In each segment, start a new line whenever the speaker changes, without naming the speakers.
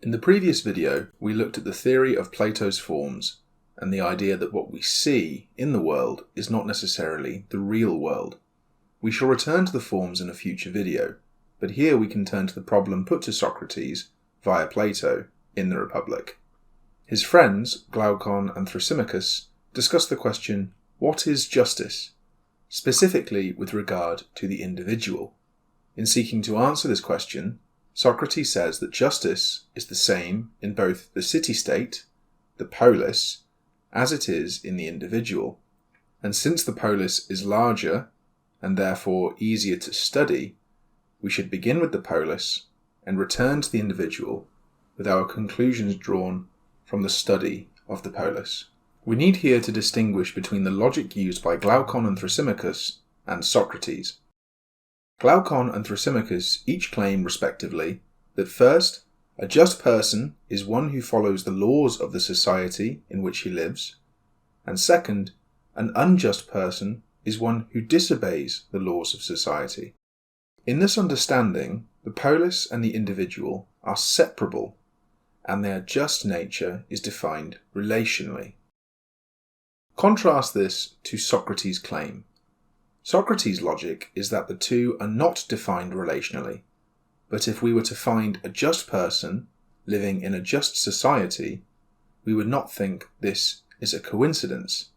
In the previous video, we looked at the theory of Plato's forms and the idea that what we see in the world is not necessarily the real world. We shall return to the forms in a future video, but here we can turn to the problem put to Socrates via Plato in the Republic. His friends, Glaucon and Thrasymachus, discuss the question, what is justice? Specifically with regard to the individual. In seeking to answer this question, Socrates says that justice is the same in both the city-state, the polis, as it is in the individual. And since the polis is larger and therefore easier to study, we should begin with the polis and return to the individual with our conclusions drawn from the study of the polis. We need here to distinguish between the logic used by Glaucon and Thrasymachus and Socrates. Glaucon and Thrasymachus each claim, respectively, that first, a just person is one who follows the laws of the society in which he lives, and second, an unjust person is one who disobeys the laws of society. In this understanding, the polis and the individual are separable, and their just nature is defined relationally. Contrast this to Socrates' claim. Socrates' logic is that the two are not defined relationally, but if we were to find a just person living in a just society, we would not think this is a coincidence.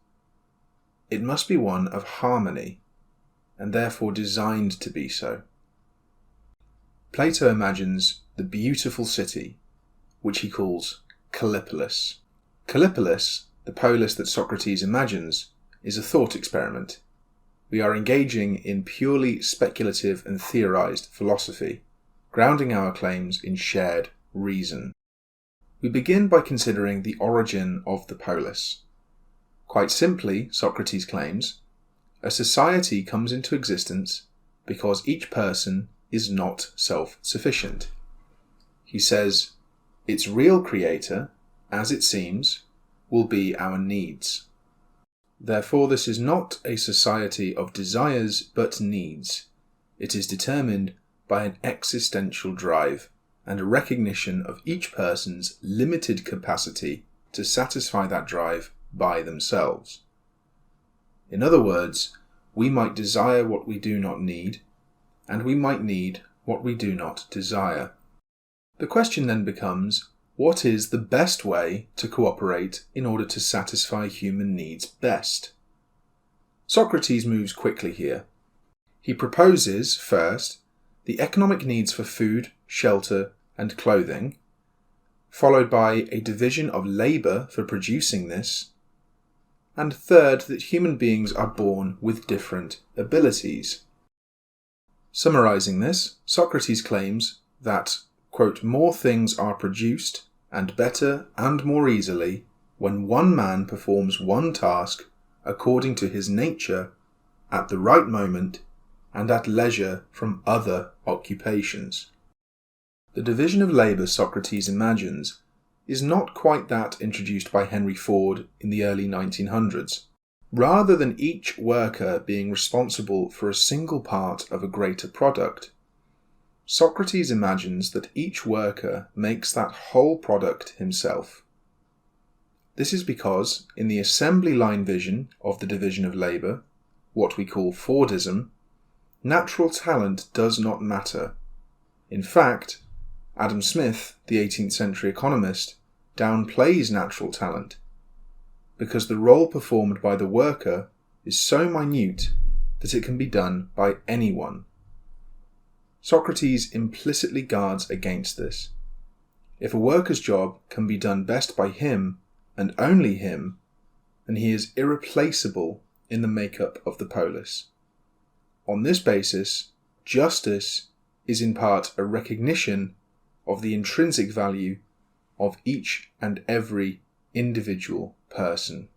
It must be one of harmony, and therefore designed to be so. Plato imagines the beautiful city, which he calls Callipolis. Callipolis, the polis that Socrates imagines, is a thought experiment. We are engaging in purely speculative and theorized philosophy, grounding our claims in shared reason. We begin by considering the origin of the polis. Quite simply, Socrates claims, a society comes into existence because each person is not self-sufficient. He says, its real creator, as it seems, will be our needs. Therefore, this is not a society of desires but needs. It is determined by an existential drive and a recognition of each person's limited capacity to satisfy that drive by themselves. In other words, we might desire what we do not need, and we might need what we do not desire. The question then becomes, what is the best way to cooperate in order to satisfy human needs best? Socrates moves quickly here. He proposes, first, the economic needs for food, shelter, and clothing, followed by a division of labour for producing this, and third, that human beings are born with different abilities. Summarising this, Socrates claims that, quote, more things are produced and better and more easily when one man performs one task according to his nature at the right moment and at leisure from other occupations. The division of labour Socrates imagines is not quite that introduced by Henry Ford in the early 1900s. Rather than each worker being responsible for a single part of a greater product, Socrates imagines that each worker makes that whole product himself. This is because, in the assembly line vision of the division of labour, what we call Fordism, natural talent does not matter. In fact, Adam Smith, the 18th century economist, downplays natural talent, because the role performed by the worker is so minute that it can be done by anyone. Socrates implicitly guards against this. If a worker's job can be done best by him and only him, then he is irreplaceable in the makeup of the polis. On this basis, justice is in part a recognition of the intrinsic value of each and every individual person.